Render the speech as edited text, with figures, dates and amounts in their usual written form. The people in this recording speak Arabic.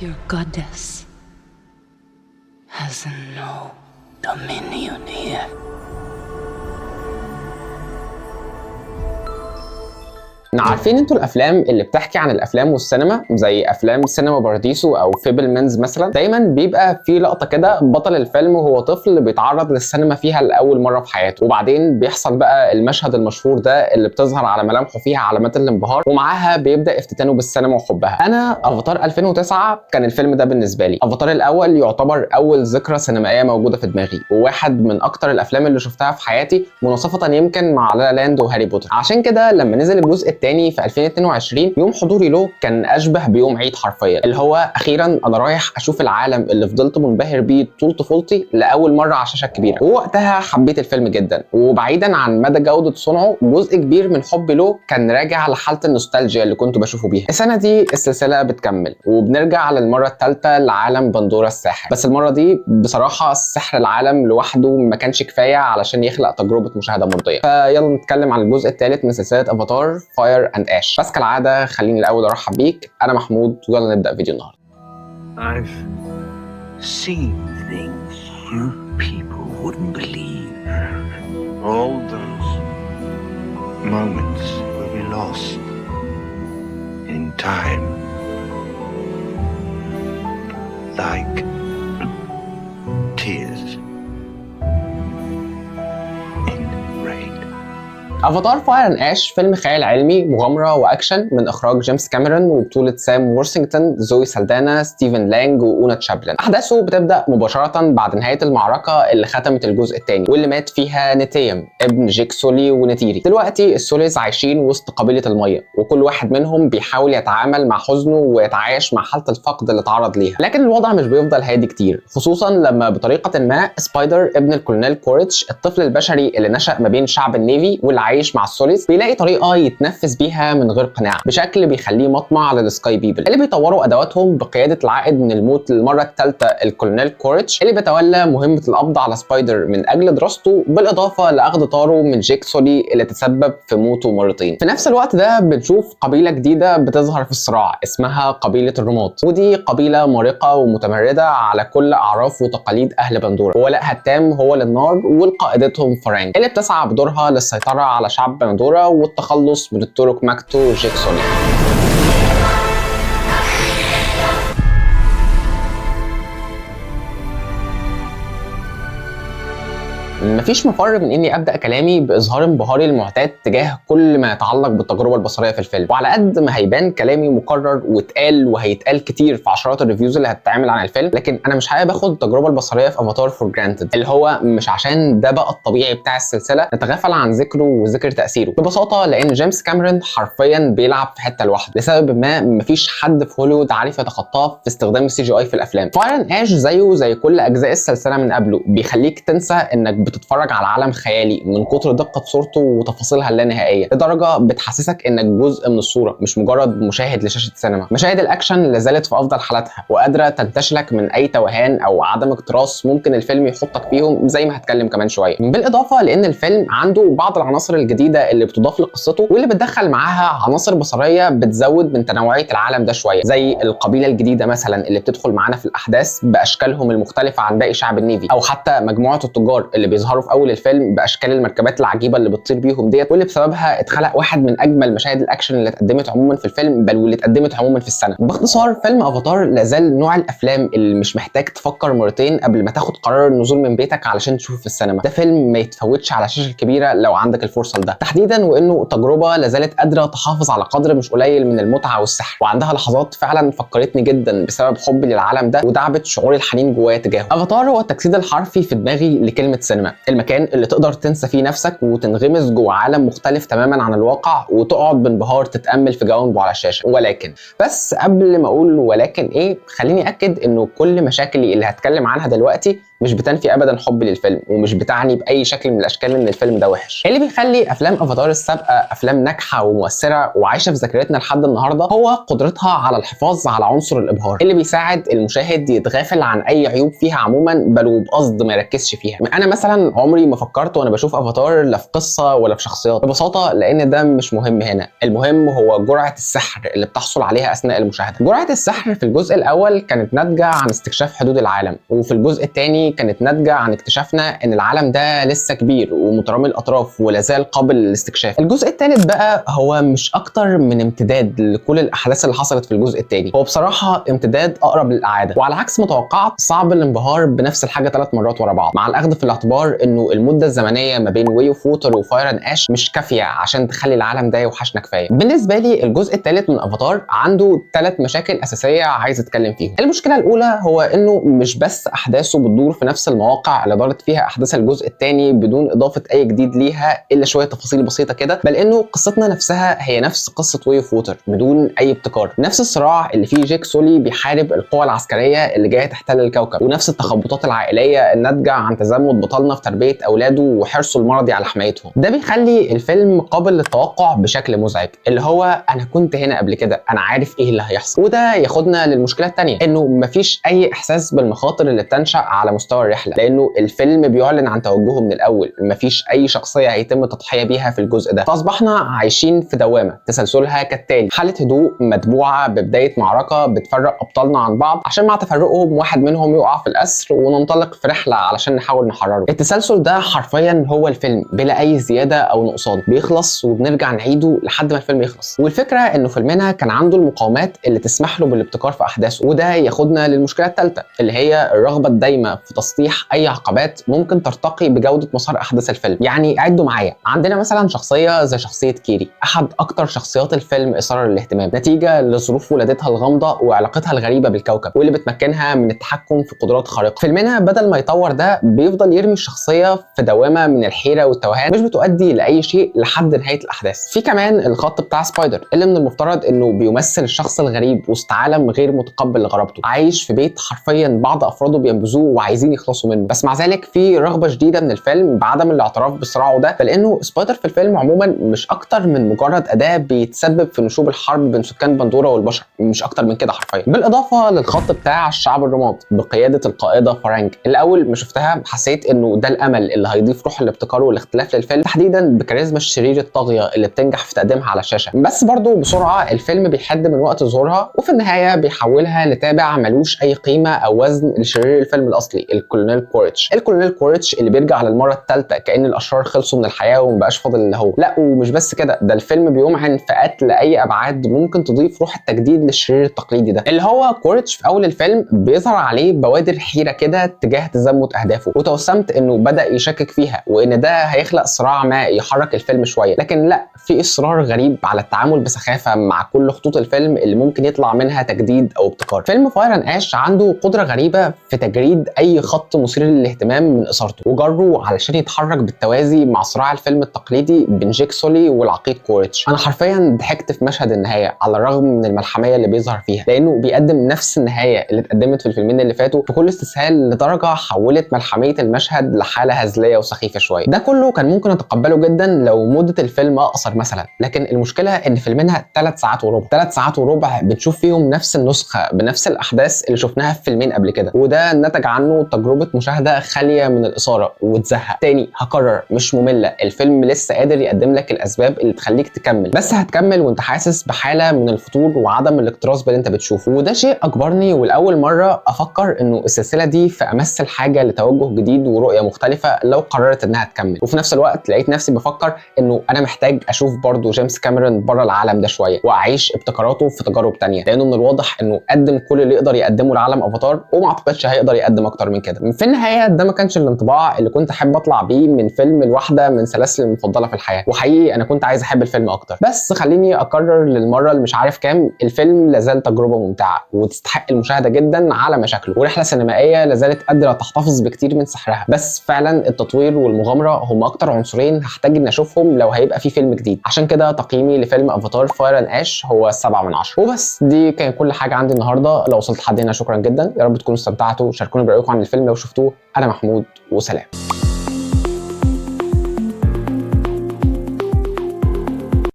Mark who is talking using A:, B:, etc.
A: Your goddess has no dominion here.
B: عارفين انتوا الافلام اللي بتحكي عن الافلام والسينما زي افلام سينما باراديسو او فيبلمنز مثلا، دايما بيبقى في لقطه كده بطل الفيلم وهو طفل بيتعرض للسينما فيها لاول مره في حياته، وبعدين بيحصل بقى المشهد المشهور ده اللي بتظهر على ملامحه فيها علامات الانبهار، ومعاها بيبدا افتتانه بالسينما وحبها. انا افاتار 2009 كان الفيلم ده بالنسبه لي. افاتار الاول يعتبر اول ذكرى سينمائيه موجوده في دماغي، وواحد من اكتر الافلام اللي شفتها في حياتي، مناصفه يمكن مع لا لاند وهاري بوتر. عشان كده لما نزل الجزء الثاني في 2022 يوم حضوري له كان اشبه بيوم عيد حرفيا، اللي هو اخيرا انا رايح اشوف العالم اللي فضلت منبهر بيه طول طفولتي لاول مره على الشاشه الكبيره. ووقتها حبيت الفيلم جدا، وبعيدا عن مدى جوده صنعه جزء كبير من حبي له كان راجع لحاله النوستالجيا اللي كنت بشوفه بيها. السنه دي السلسله بتكمل وبنرجع للمره الثالثه لعالم بندورا الساحر، بس المره دي بصراحه سحر العالم لوحده ما كانش كفايه علشان يخلق تجربه مشاهده مرضيه. فيلا نتكلم عن الجزء الثالث من سلسله افاتار فاير اند اش. بس كالعاده خليني الاول ارحب بيك، انا محمود ويلا نبدا فيديو النهارده.
C: I've seen things you people wouldn't believe. All those moments will be lost in time, like tears in rain.
B: افاتار فاير اند اش فيلم خيال علمي مغامره واكشن من اخراج جيمس كاميرون وبطوله سام وورثينغتون، زوي سالدانا، ستيفن لانج، واونا تشابلن. احداثه بتبدا مباشره بعد نهايه المعركه اللي ختمت الجزء الثاني واللي مات فيها نيتيم ابن جيك سولي ونتيري. دلوقتي السوليز عايشين وسط قبيله الميه، وكل واحد منهم بيحاول يتعامل مع حزنه ويتعايش مع حاله الفقد اللي تعرض ليها، لكن الوضع مش بيفضل هادي كتير، خصوصا لما بطريقه ما سبايدر ابن الكولونيل كوريتش الطفل البشري اللي نشأ ما بين شعب النيفي واللي عايش مع السوليز بيلاقي طريقه يتنفس بيها من غير قناع بشكل بيخليه مطمع للسكاي بيبل اللي بيطوروا ادواتهم بقياده العائد من الموت للمره الثالثه الكولونيل كوريتش اللي بيتولى مهمه القبض على سبايدر من اجل دراسته، بالاضافه لاخذ طاره من جيك سولي اللي تسبب في موته مرتين. في نفس الوقت ده بنشوف قبيله جديده بتظهر في الصراع اسمها قبيله الرماد، ودي قبيله مرقه ومتمرده على كل اعراف وتقاليد اهل بندورا، وولائها التام هو للنار ولقائدتهم فرانك اللي بتسعى بدورها للسيطره على شعب بندورا والتخلص من التورك ماكتو وجيك سولي. مفيش مفر من اني ابدا كلامي باظهار انبهاري المعتاد تجاه كل ما يتعلق بالتجربه البصريه في الفيلم، وعلى قد ما هيبان كلامي مكرر واتقال وهيتقال كتير في عشرات الريفيوز اللي هتتعمل عن الفيلم، لكن انا مش حابب اخد التجربه البصريه في افاتار فور جرانتد، اللي هو مش عشان ده بقى الطبيعي بتاع السلسله نتغافل عن ذكره وذكر تاثيره، ببساطه لان جيمس كاميرون حرفيا بيلعب في حته لوحده لسبب ما مفيش حد في هوليوود عارف يتخطاه في استخدام السي جي اي في الافلام. فاير اند اش زيه زي كل اجزاء السلسله من قبله بيخليك تنسى انك بتتفرج على عالم خيالي من كتر دقه صورته وتفاصيلها اللانهائيه، لدرجه بتحسسك انك جزء من الصوره مش مجرد مشاهد لشاشه سينما. مشاهد الاكشن لازالت في افضل حالاتها وقادره تنتشلك من اي توهان او عدم اكتراث ممكن الفيلم يحطك فيهم، زي ما هتكلم كمان شويه. بالاضافه لان الفيلم عنده بعض العناصر الجديده اللي بتضاف لقصته واللي بتدخل معاها عناصر بصريه بتزود من تنوعيه العالم ده شويه، زي القبيله الجديده مثلا اللي بتدخل معانا في الاحداث باشكالهم المختلفه عن باقي شعب النيفي، او حتى مجموعه التجار اللي بيظهروا في اول الفيلم باشكال المركبات العجيبه اللي بتطير بيهم ديت، واللي بسببها اتخلق واحد من اجمل مشاهد الاكشن اللي اتقدمت عموما في الفيلم، بل واللي اتقدمت عموما في السنه. باختصار فيلم افاتار لازال نوع الافلام اللي مش محتاج تفكر مرتين قبل ما تاخد قرار النزول من بيتك علشان تشوفه في السينما. ده فيلم ما يتفوتش على الشاشه الكبيره لو عندك الفرصه لده تحديدا، وانه تجربه لازالت قادره تحافظ على قدر مش قليل من المتعه والسحر، وعندها لحظات فعلا فكرتني جدا بسبب حبي للعالم ده ودعبت شعور الحنين جوايا تجاهه. افاتار هو التجسيد الحرفي في دماغي لكلمه سينما، المكان اللي تقدر تنسى فيه نفسك وتنغمس جوه عالم مختلف تماما عن الواقع وتقعد بانبهار تتامل في جوانبه على الشاشه. ولكن بس قبل ما اقول ولكن ايه، خليني اكد انه كل مشاكلي اللي هتكلم عنها دلوقتي مش بتنفي ابدا حبي للفيلم، ومش بتعني باي شكل من الاشكال ان الفيلم ده وحش. اللي بيخلي افلام افاتار السابقه افلام ناجحه ومؤثره وعايشه في ذاكرتنا لحد النهارده هو قدرتها على الحفاظ على عنصر الابهار اللي بيساعد المشاهد يتغافل عن اي عيوب فيها عموما، بل وبقصد ما يركزش فيها. انا مثلا عمري ما فكرت وانا بشوف افاتار لا في قصه ولا في شخصيات، ببساطه لان ده مش مهم هنا. المهم هو جرعه السحر اللي بتحصل عليها اثناء المشاهده. جرعه السحر في الجزء الاول كانت ناتجه عن استكشاف حدود العالم، وفي الجزء الثاني كانت ناتجه عن اكتشافنا ان العالم ده لسه كبير ومترامي الاطراف ولا زال قابل للاستكشاف. الجزء الثالث بقى هو مش اكتر من امتداد لكل الاحداث اللي حصلت في الجزء الثاني، هو بصراحه امتداد اقرب للاعاده، وعلى عكس ما توقعت صعب الانبهار بنفس الحاجه 3 مرات ورا بعض، مع الاخذ في الاعتبار انه المده الزمنيه ما بين واي اوف ووتر وفاير اند اش مش كافيه عشان تخلي العالم ده يوحشنا كفايه. بالنسبه لي الجزء الثالث من افاتار عنده 3 مشاكل اساسيه عايز اتكلم فيهم. المشكله الاولى هو انه مش بس احداثه بتدور في نفس المواقع اللي دارت فيها احداث الجزء الثاني بدون اضافه اي جديد ليها الا شويه تفاصيل بسيطه كده، بل انه قصتنا نفسها هي نفس قصه واي اوف ووتر بدون اي ابتكار، نفس الصراع اللي فيه جيك سولي بيحارب القوى العسكريه اللي جايه تحتل الكوكب، ونفس التخبطات العائليه الناتجه عن تزمت بطلنا في تربيه اولاده وحرصه المرضي على حمايتهم. ده بيخلي الفيلم قابل للتوقع بشكل مزعج، اللي هو انا كنت هنا قبل كده، انا عارف ايه اللي هيحصل. وده ياخدنا للمشكله الثانيه، انه مفيش اي احساس بالمخاطر اللي بتنشا على مستوى الرحله، لانه الفيلم بيعلن عن توجهه من الاول، مفيش اي شخصيه هيتم التضحيه بيها في الجزء ده، فاصبحنا عايشين في دوامه تسلسلها كالتالي: حاله هدوء متبوعه ببدايه معركه بتفرق ابطالنا عن بعض، عشان مع تفرقهم واحد منهم يقع في الاسر وننطلق في رحله علشان نحاول نحرره. التسلسل ده حرفيا هو الفيلم بلا اي زياده او نقصان، بيخلص وبنرجع نعيده لحد ما الفيلم يخلص. والفكره انه فيلمنا كان عنده المقاومات اللي تسمح له بالابتكار في احداثه، وده ياخدنا للمشكله الثالثه اللي هي الرغبه الدايمه في تسطيح اي عقبات ممكن ترتقي بجوده مسار احداث الفيلم. يعني عدوا معايا، عندنا مثلا شخصيه زي شخصيه كيري، احد اكتر شخصيات الفيلم اثاره للاهتمام نتيجه لظروف ولادتها الغامضه وعلاقتها الغريبه بالكوكب، واللي بتمكنها من التحكم في قدرات خارقه. فيلمنا بدل ما يطور ده بيفضل يرمي الشخصيه في دوامه من الحيره والتوهان مش بتؤدي لاي شيء لحد نهايه الاحداث. في كمان الخط بتاع سبايدر اللي من المفترض انه بيمثل الشخص الغريب وسط عالم غير متقبل لغرابته، عايش في بيت حرفيا بعض افراده بينبذوه وعايزين يخلصوا منه، بس مع ذلك في رغبه شديده من الفيلم بعدم الاعتراف بصراعه ده، فلانه سبايدر في الفيلم عموما مش اكتر من مجرد اداه بيتسبب في نشوب الحرب بين سكان بندوره والبشر، مش اكتر من كده حرفيا. بالاضافه للخط بتاع الشعب الرماد بقياده القائده فرانك، اللي اول ما شفتها حسيت انه ده الامل اللي هيضيف روح الابتكار والاختلاف للفيلم، تحديدا بكاريزما الشرير الطاغيه اللي بتنجح في تقديمها على الشاشه. بس برضه بسرعه الفيلم بيحد من وقت ظهورها، وفي النهايه بيحولها لتابع ملوش اي قيمه او وزن لشرير الفيلم الاصلي الكولونيل كوريتش. الكولونيل كوريتش اللي بيرجع للمره الثالثه كأن الاشرار خلصوا من الحياه ومبقاش فاضل الا هو. لا ومش بس كده، ده الفيلم بيمعن في قتل اي ابعاد ممكن تضيف روح التجديد للشرير التقليدي ده، اللي هو كوريتش. في اول الفيلم بيظهر عليه بوادر حيره كده تجاه تزمت اهدافه، وتوسمت انه بدا يشكك فيها وان ده هيخلق صراع ما يحرك الفيلم شويه، لكن لا، في اصرار غريب على التعامل بسخافه مع كل خطوط الفيلم اللي ممكن يطلع منها تجديد او ابتكار. فيلم فاير اند اش عنده قدره غريبه في تجريد اي خط مثير للاهتمام من اثارته وجره علشان يتحرك بالتوازي مع صراع الفيلم التقليدي بين جيك سولي والعقيد كوريتش. انا حرفيا ضحكت في مشهد النهايه على الرغم من الملحميه اللي بيظهر فيها، لانه بيقدم نفس النهايه اللي اتقدمت في الفيلمين اللي فاتوا بكل استسهال لدرجه حولت ملحميه المشهد لحاله هزليه وسخيفه شويه. ده كله كان ممكن اتقبله جدا لو مده الفيلم اقصر مثلا، لكن المشكله ان فيلمنا 3 ساعات وربع، 3 ساعات وربع بنشوف فيهم نفس النسخه بنفس الاحداث اللي شفناها في فيلمين قبل كده، وده نتج عنه تجربه مشاهده خاليه من الاثاره وتزهق. تاني هكرر، مش ممله، الفيلم لسه قادر يقدم لك الاسباب اللي تخليك تكمل، بس هتكمل وانت حاسس بحاله من الفتور وعدم الاكتراث باللي انت بتشوفه. وده شيء اجبرني ولاول مره افكر انه السلسله دي في امس الحاجه لتوجه جديد ورؤيه مختلفه لو قررت انها تكمل. وفي نفس الوقت لقيت نفسي بفكر انه انا محتاج اشوف برضو جيمس كاميرون بره العالم ده شويه واعيش ابتكاراته في تجارب تانية، لانه من الواضح انه قدم كل اللي يقدر يقدمه لعالم افاتار وما اعتقدش هيقدر يقدم اكتر من كده. في النهايه ده ما كانش الانطباع اللي كنت احب اطلع بيه من فيلم الواحده من سلاسل المفضله في الحياه، وحقيقي انا كنت عايز احب الفيلم اكتر. بس خليني اكرر للمره اللي مش عارف كام، الفيلم لازال تجربه ممتعه وتستحق المشاهده جدا على مشاكله، ورحله سينمائيه لازالت قادره تحتفظ بكتير من سحرها. بس فعلا التطوير والمغامره هم اكتر عنصرين هحتاج اني اشوفهم لو هيبقى في فيلم جديد. عشان كده تقييمي لفيلم افاتار فاير اند اش هو 7 من 10. وبس دي كان كل حاجه عندي النهارده. لو وصلت لحد هنا شكرا جدا، يا رب تكونوا استمتعتوا. شاركوني برايكم عن الفيلم لو شفتوه. انا محمود وسلام.